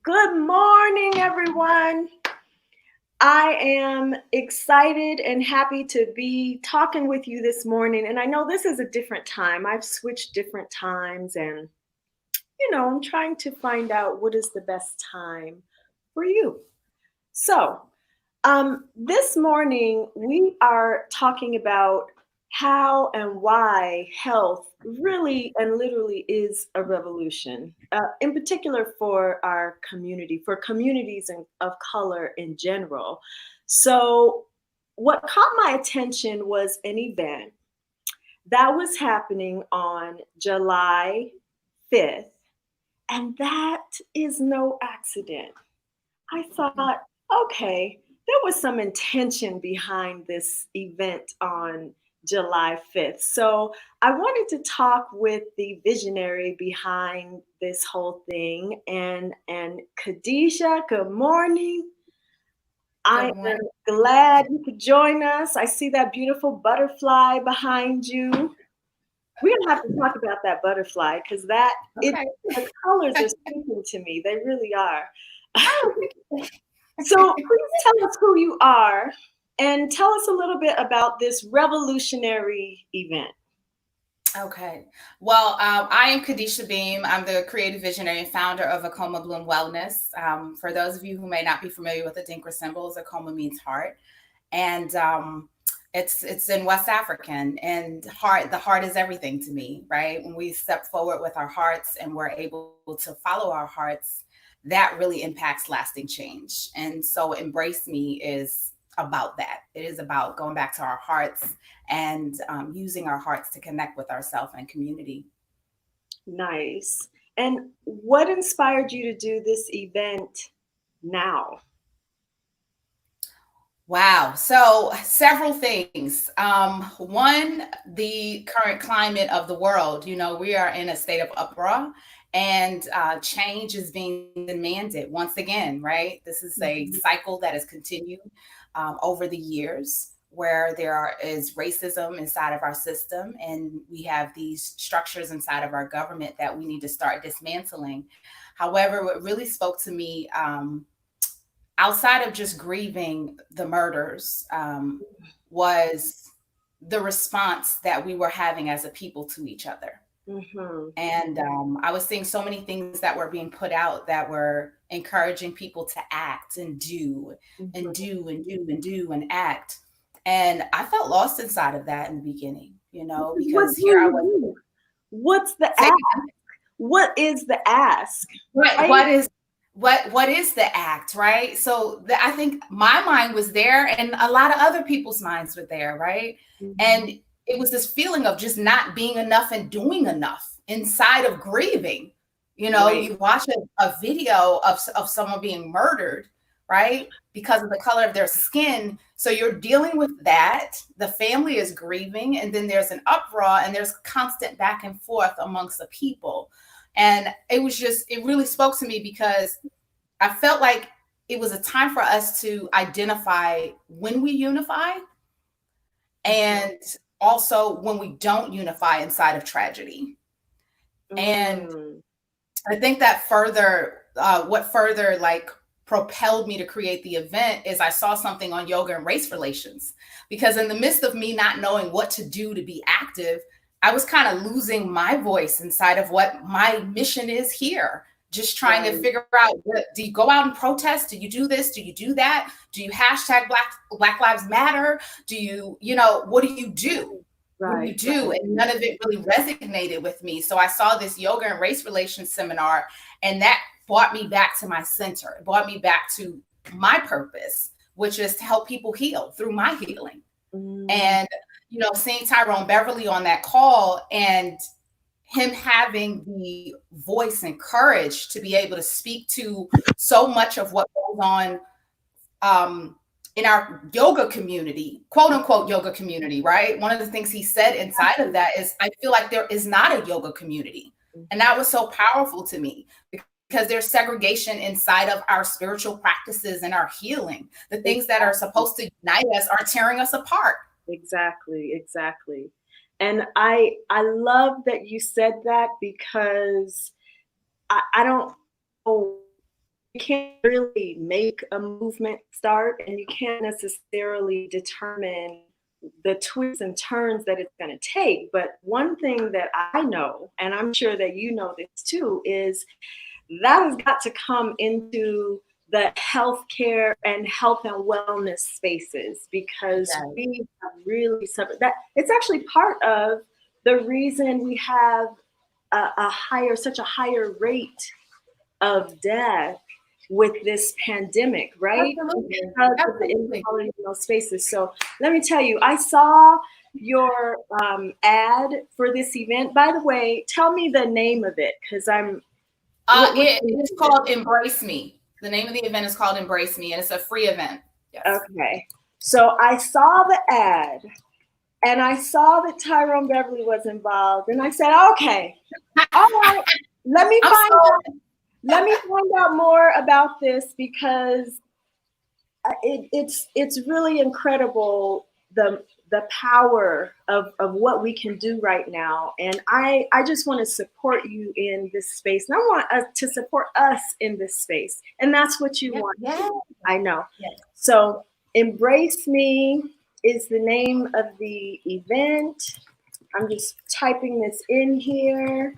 Good morning, everyone. I am excited and happy to be talking with you this morning. And I know this is a different time. I've switched different times, and I'm trying to find out what is the best time for you. So, this morning we are talking about how and why health really and literally is a revolution, in particular for our community, for communities of color in general. So, what caught my attention was an event that was happening on July 5th, and that is no accident. I thought, okay, there was some intention behind this event on July 5th. So I wanted to talk with the visionary behind this whole thing. And Khadeshia, good morning. I Good am morning. glad you could join us. I see that beautiful butterfly behind you. We're gonna have to talk about that butterfly because Okay. the colors are speaking to me. They really are. Oh, So please tell us who you are and tell us a little bit about this revolutionary event. okay. Well, I am Khadeshia Beam. I'm the creative visionary and founder of Akoma Bloom Wellness. For those of you who may not be familiar with the Dinka symbols, Akoma means heart, and it's in West African. And the heart is everything to me, right? When we step forward with our hearts and we're able to follow our hearts, that really impacts lasting change. And so, Embrace Me is about that. It is about going back to our hearts and using our hearts to connect with ourselves and community. Nice. And what inspired you to do this event now? Wow. So, several things. One, the current climate of the world. We are in a state of uproar, and change is being demanded once again, right? This is a Mhm. cycle that has continued over the years, where is racism inside of our system, and we have these structures inside of our government that we need to start dismantling. However, what really spoke to me, outside of just grieving the murders, was the response that we were having as a people to each other. Mhm. And I was seeing so many things that were being put out that were encouraging people to act and do and Mhm. do and do and do and act. And I felt lost inside of that in the beginning, What because do here I you was. do? What's the Say ask? What is the ask? What Right? what is what is the act, right? So I think my mind was there, and a lot of other people's minds were there, right? Mhm. And it was this feeling of just not being enough and doing enough inside of grieving. Right. You watch a video of someone being murdered, right? Because of the color of their skin. So you're dealing with that. The family is grieving, and then there's an uproar, and there's constant back and forth amongst the people. And it really spoke to me because I felt like it was a time for us to identify when we unify, Mhm. and also when we don't unify inside of tragedy. And Mm. I think that what further like propelled me to create the event is I saw something on yoga and race relations. Because in the midst of me not knowing what to do to be active, I was kind of losing my voice inside of what my mission is here. Just trying to Right. figure out, do you go out and protest? Do you do this? Do you do that? Do you hashtag Black Lives Matter? What do you do? What do you Right. do? Right. And none of it really resonated with me. So I saw this yoga and race relations seminar, and that brought me back to my center. It brought me back to my purpose, which is to help people heal through my healing. Mm. And, seeing Tyrone Beverly on that call, and him having the voice and courage to be able to speak to so much of what goes on, um, in our yoga community, quote unquote yoga community, right? One of the things he said inside of that is, I feel like there is not a yoga community. And that was so powerful to me, because there's segregation inside of our spiritual practices and our healing. The things that are Exactly. supposed to unite us are tearing us apart. Exactly. Exactly. And I love that you said that because I don't know can't really make a movement start, and you can't necessarily determine the twists and turns that it's going to take. But one thing that I know, and I'm sure that you know this too, is that has got to come into the healthcare and health and wellness spaces, because Yes. we have really suffered that. It's actually part of the reason we have such a higher rate of death with this pandemic, right? Absolutely. Because of the Absolutely. inequality in those spaces. So let me tell you, I saw your ad for this event. By the way, tell me the name of it, because what's It the name is of it? called Embrace Me. The name of the event is called Embrace Me, and it's a free event. Yes. Okay. So I saw the ad, and I saw that Tyrone Beverly was involved, and I said, okay, all right, let me I'm find so out. Let me find out more about this, because it's really incredible, the power of what we can do right now. And I just want to support you in this space, and I want us to support us in this space, and that's what you yeah, want. yeah, I know. yeah. So Embrace Me is the name of the event. I'm just typing this in here.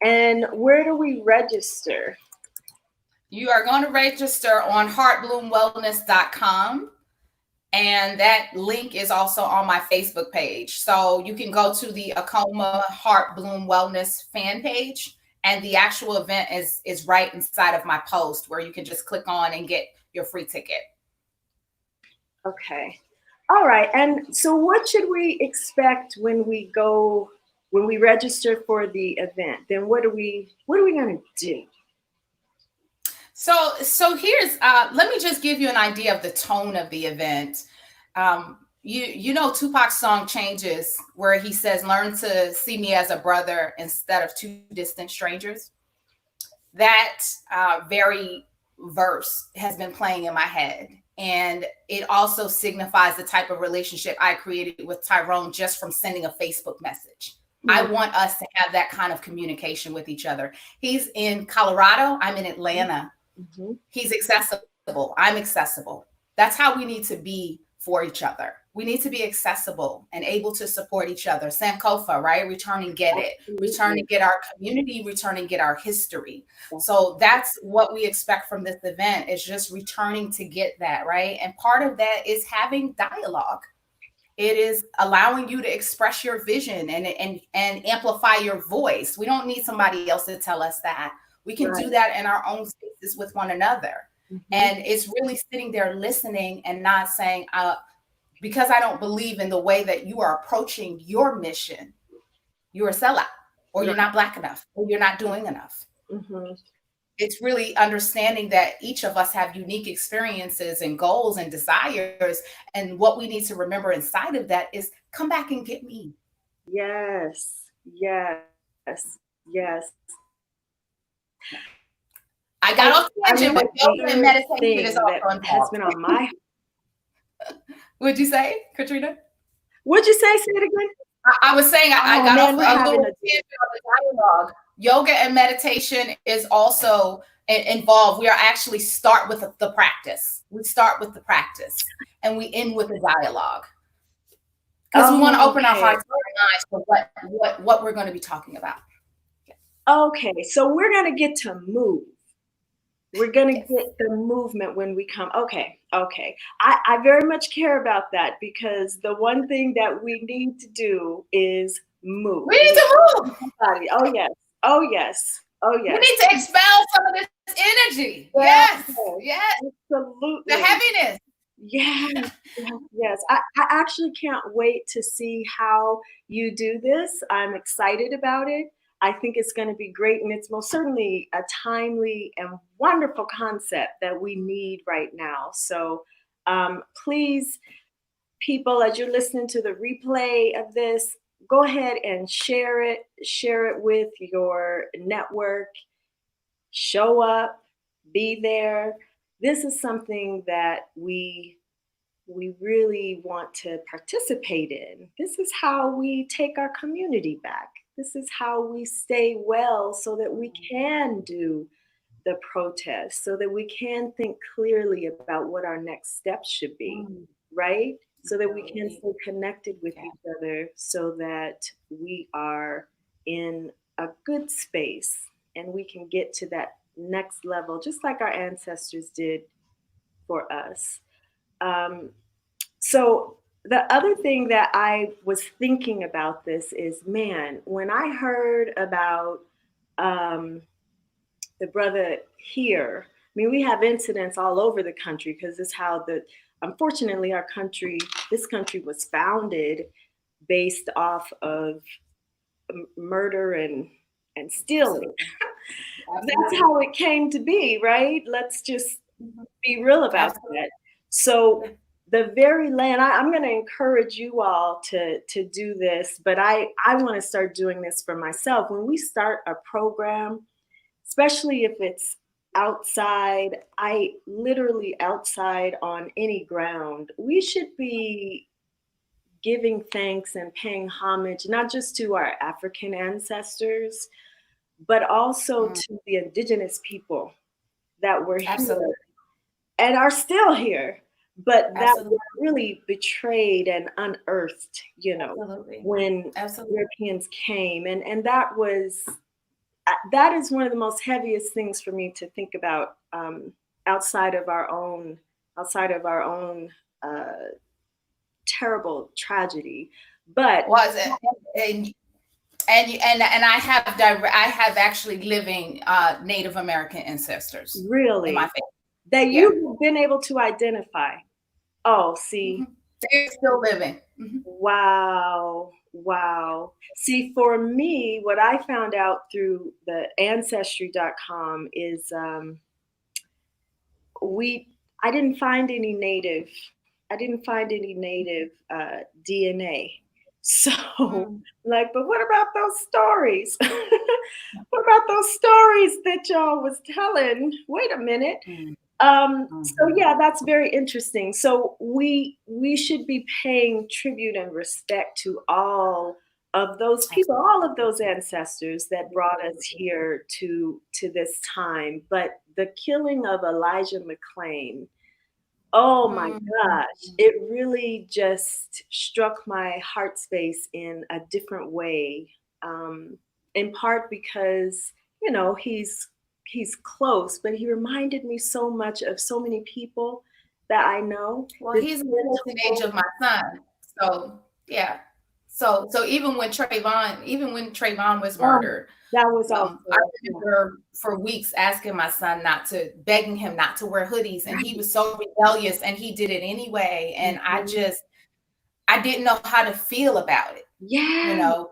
And where do we register? You are going to register on heartbloomwellness.com. And that link is also on my Facebook page. So you can go to the Acoma Heart Bloom Wellness fan page, and the actual event is right inside of my post, where you can just click on and get your free ticket. Okay. All right. And so what should we expect when we register for the event? Then what are we going to do? So here's let me just give you an idea of the tone of the event. You know Tupac's song Changes, where he says, "Learn to see me as a brother instead of two distant strangers." That very verse has been playing in my head, and it also signifies the type of relationship I created with Tyrone just from sending a Facebook message. I want us to have that kind of communication with each other. He's in Colorado, I'm in Atlanta. Mm-hmm. He's accessible, I'm accessible. That's how we need to be for each other. We need to be accessible and able to support each other. Sankofa, right? Return and get it. Return and get our community, return and get our history. So that's what we expect from this event, is just returning to get that, right? And part of that is having dialogue. It is allowing you to express your vision and amplify your voice. We don't need somebody else to tell us that. We can do that in our own spaces with one another. Mm-hmm. And it's really sitting there listening and not saying, because I don't believe in the way that you are approaching your mission, you're a sellout, or you're not Black enough, or you're not doing enough. Mm-hmm. It's really understanding that each of us have unique experiences and goals and desires. And what we need to remember inside of that is, come back and get me. Yes, yes, yes. I got off tangent, but yoga and meditation is also that has been on my. What'd you say, Katrina? What'd you say? Say it again. I was saying I got off a little tangent on the dialogue. Yoga and meditation is also involved. We are actually start with the practice. We start with the practice and we end with the dialogue, because we want to open our hearts and minds for what we're going to be talking about. Okay, so we're going to get to move. We're going to get the movement when we come. Okay. I very much care about that, because the one thing that we need to do is move. We need to move. Oh, yes. Oh, yes. Oh, yes. We need to expel some of this energy. Yes. Absolutely. The heaviness. Yes. I actually can't wait to see how you do this. I'm excited about it. I think it's going to be great, and it's most certainly a timely and wonderful concept that we need right now. So please, people, as you're listening to the replay of this, go ahead and share it with your network. Show up, be there. This is something that we really want to participate in. This is how we take our community back. This is how we stay well, so that we can do the protest so that we can think clearly about what our next steps should be, right? So that we can stay connected with each other so that we are in a good space and we can get to that next level, just like our ancestors did for us. Um, so the other thing that I was thinking about this is, man, when I heard about um, the brother here, I mean, we have incidents all over the country because this is how unfortunately, this country was founded based off of murder and stealing. That's how it came to be, right? Let's just be real about that. So the very land, I'm going to encourage you all to do this, but I want to start doing this for myself. When we start a program, especially if it's outside, literally outside on any ground, we should be giving thanks and paying homage, not just to our African ancestors, but also to the indigenous people that were here and are still here, but that were really betrayed and unearthed, when Europeans came. And that is one of the most heaviest things for me to think about, outside of our own uh, terrible tragedy. But and I have actually living Native American ancestors. Really, in my family. That you've been able to identify. Oh, see, they're still living. Wow. See, for me, what I found out through the ancestry.com is I didn't find any native DNA. So, like, but what about those stories? What about those stories that y'all was telling? Wait a minute. So yeah, that's very interesting. So we should be paying tribute and respect to all of those people, all of those ancestors that brought us here to this time. But the killing of Elijah McClain, oh my gosh, it really just struck my heart space in a different way. In part because, he's close, but he reminded me so much of so many people that I know. Well, he's the age of my son. So yeah. So even when Trayvon was murdered, that was awesome. I remember for weeks asking my son begging him not to wear hoodies, and he was so rebellious, and he did it anyway. And I didn't know how to feel about it. Yeah,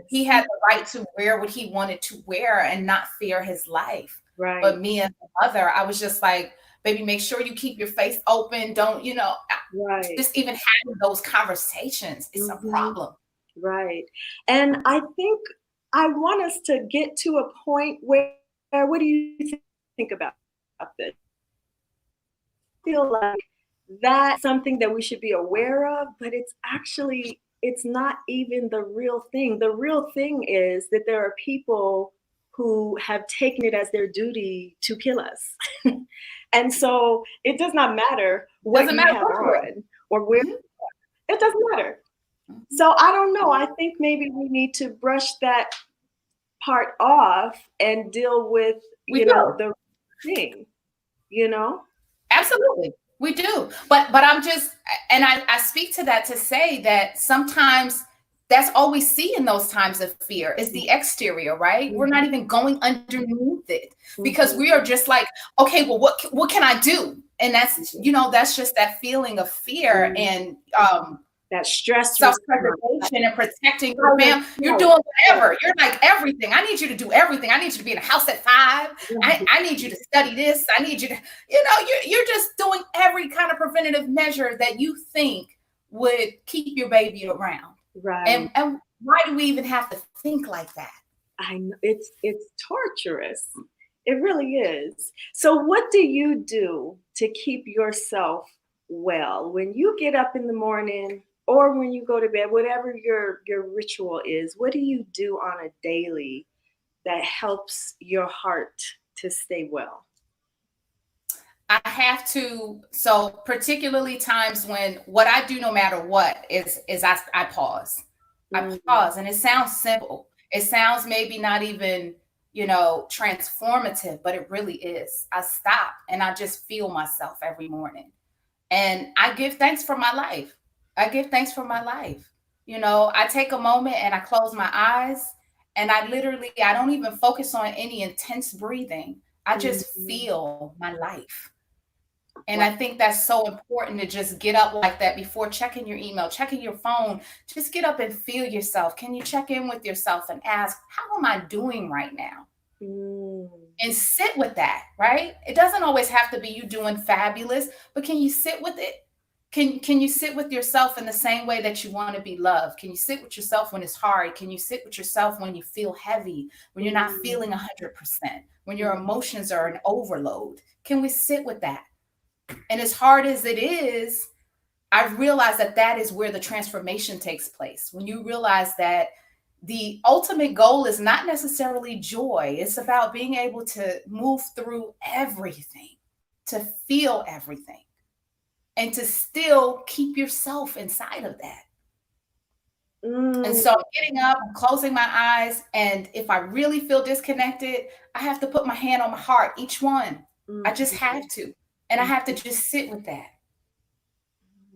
he had the right to wear what he wanted to wear and not fear his life. Right. But me as a mother, I was just like, baby, make sure you keep your face open. Don't, just even having those conversations is a problem. Right. And I think I want us to get to a point where, what do you think about this? I feel like that's something that we should be aware of, but it's not even the real thing. The real thing is that there are people who have taken it as their duty to kill us. And so it does not matter what you have on or where you are. It doesn't matter. So I don't know. I think maybe we need to brush that part off and deal with, the thing, Absolutely. We do. But I'm just, and I speak to that to say that sometimes that's all we see in those times of fear is the exterior, right? We're not even going underneath it because we are just like, okay, well, what can I do? And that's, that's just that feeling of fear and that stress, self-preservation and protecting your family. You're doing whatever. You're like everything. I need you to do everything. I need you to be in a house at 5. I need you to study this. I need you to, you're just doing every kind of preventative measure that you think would keep your baby around. Right. And why do we even have to think like that? I know it's torturous. It really is. So what do you do to keep yourself well when you get up in the morning or when you go to bed, whatever your ritual is? What do you do on a daily that helps your heart to stay well? I have to, so particularly times when what I do no matter what is I pause. I Mm, pause, and it sounds simple. It sounds maybe not even, transformative, but it really is. I stop and I just feel myself every morning. And I give thanks for my life. I give thanks for my life. I take a moment and I close my eyes, and I don't even focus on any intense breathing. I just mm, feel my life. And wow. I think that's so important to just get up like that before checking your email, checking your phone. Just get up and feel yourself. Can you check in with yourself and ask, how am I doing right now? Mm, And sit with that, right? It doesn't always have to be you doing fabulous, but can you sit with it? Can you sit with yourself in the same way that you want to be loved? Can you sit with yourself when it's hard? Can you sit with yourself when you feel heavy, when you're not mm, feeling 100%, when your mm, emotions are an overload? Can we sit with that? And as hard as it is, I realize that that is where the transformation takes place. When you realize that the ultimate goal is not necessarily joy, it's about being able to move through everything, to feel everything, and to still keep yourself inside of that. And mm, so I'm getting up, I'm closing my eyes, and if I really feel disconnected, I have to put my hand on my heart, each one. I mm, just have to. And I mm, have to just sit with that.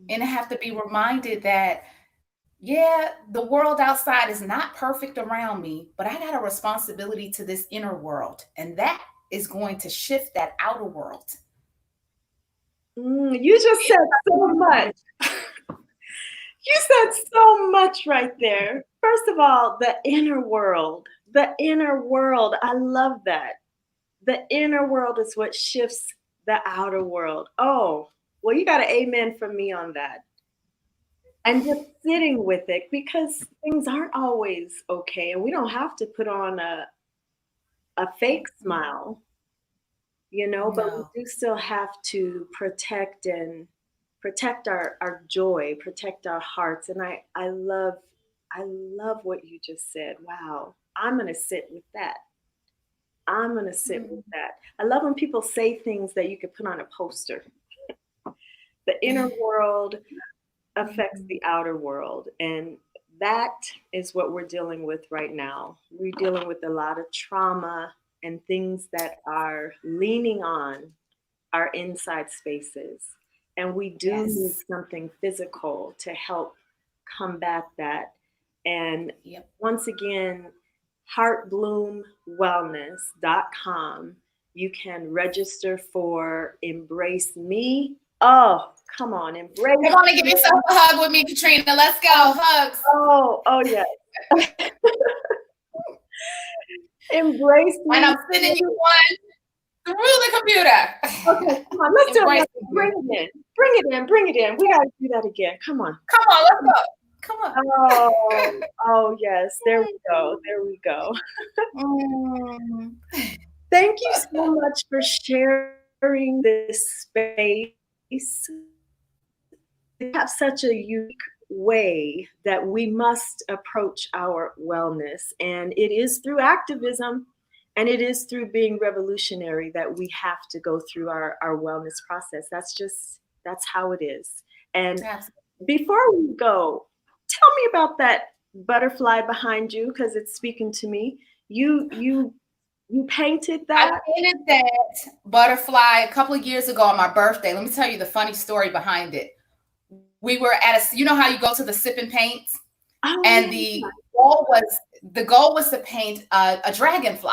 And I have to be reminded that, yeah, the world outside is not perfect around me, but I got a responsibility to this inner world. And that is going to shift that outer world. You just said so much. You said so much right there. First of all, the inner world. The inner world. I love that. The inner world is what shifts the outer world. Oh, well, you got an amen from me on that. And just sitting with it because things aren't always okay. And we don't have to put on a fake smile, but we No. do still have to protect our joy, protect our hearts. And I love what you just said. Wow. I'm gonna sit with that. I'm gonna sit with that. I love when people say things that you could put on a poster. The inner world affects the outer world. And that is what we're dealing with right now. We're dealing with a lot of trauma and things that are leaning on our inside spaces. And we do need Yes. something physical to help combat that. And Yep. once again, heartbloomwellness.com. You can register for Embrace Me. Oh, come on, embrace Come on and give me. yourself a hug with me, Katrina. Let's go. Hugs. Oh, yes. Embrace And me. I'm sending you one through the computer. Okay, come on, let's do Embrace it. me. Bring it in. Bring it in. Bring it in. We got to do that again. Come on. Come on, let's go. Come on. Oh, yes. There we go. There we go. Mm. Thank you so much for sharing this space. You have such a unique way that we must approach our wellness. And it is through activism and it is through being revolutionary that we have to go through our wellness process. That's how it is. And Absolutely. before we go, tell me about that butterfly behind you because it's speaking to me. You painted I that? painted that butterfly a couple of years ago on my birthday. Let me tell you the funny story behind it. We were at you know how you go to the sip and paints, Oh and yeah. the goal was to paint a dragonfly.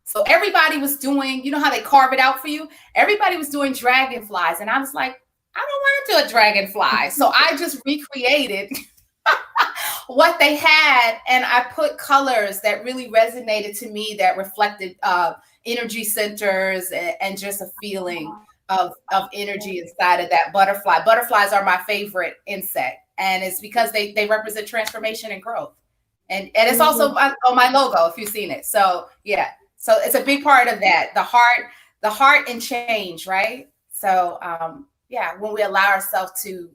So everybody was doing, you know how they carve it out for you? Everybody was doing dragonflies. And I was like, I don't want to do a dragonfly. So I just recreated what they had, and I put colors that really resonated to me, that reflected energy centers, and just a feeling of energy inside of that butterfly. Butterflies are my favorite insect, and it's because they represent transformation and growth. And it's also on my logo if you've seen it. So yeah, so it's a big part of that, the heart and change, right? So yeah, when we allow ourselves to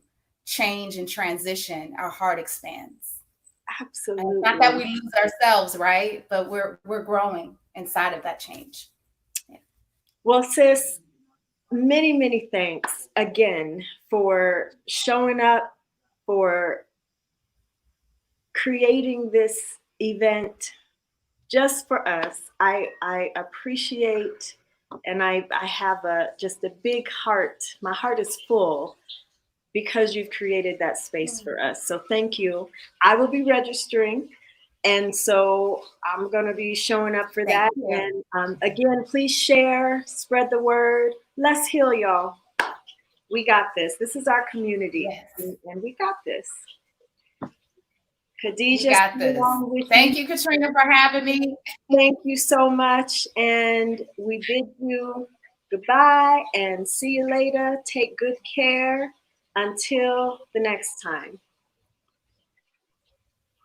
change and transition, our heart expands. And it's not that Absolutely. we lose ourselves, right? But we're growing inside of that change. Yeah. Well, sis, many, many thanks again for showing up, for creating this event just for us. I appreciate, and I have just a big heart. My heart is full because you've created that space for us. So thank you. I will be registering. And so I'm going to be showing up for Thank that. you. And again, please share, spread the word. Let's heal, y'all. We got this. This is our community, Yes, and we got this. we Khadijah, got stay this. along with Thank you. you, Katrina, for having me. Thank you so much. And we bid you goodbye and see you later. Take good care until the next time.